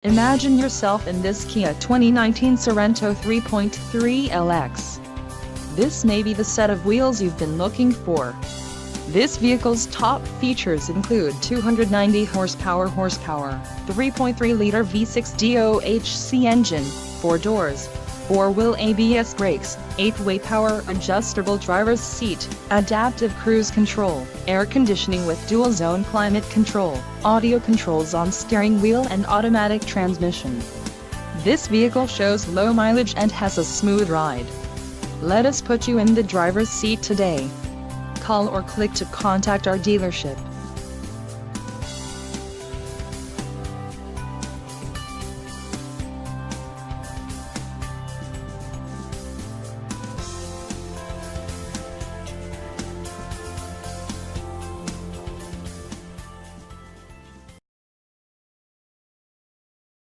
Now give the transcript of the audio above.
Imagine yourself in this Kia 2019 Sorento 3.3 LX. This may be the set of wheels you've been looking for. This vehicle's top features include 290 horsepower, 3.3-liter V6 DOHC engine, 4 doors, 4-wheel ABS brakes, 8-way power adjustable driver's seat, adaptive cruise control, air conditioning with dual-zone climate control, audio controls on steering wheel and automatic transmission. This vehicle shows low mileage and has a smooth ride. Let us put you in the driver's seat today. Call or click to contact our dealership.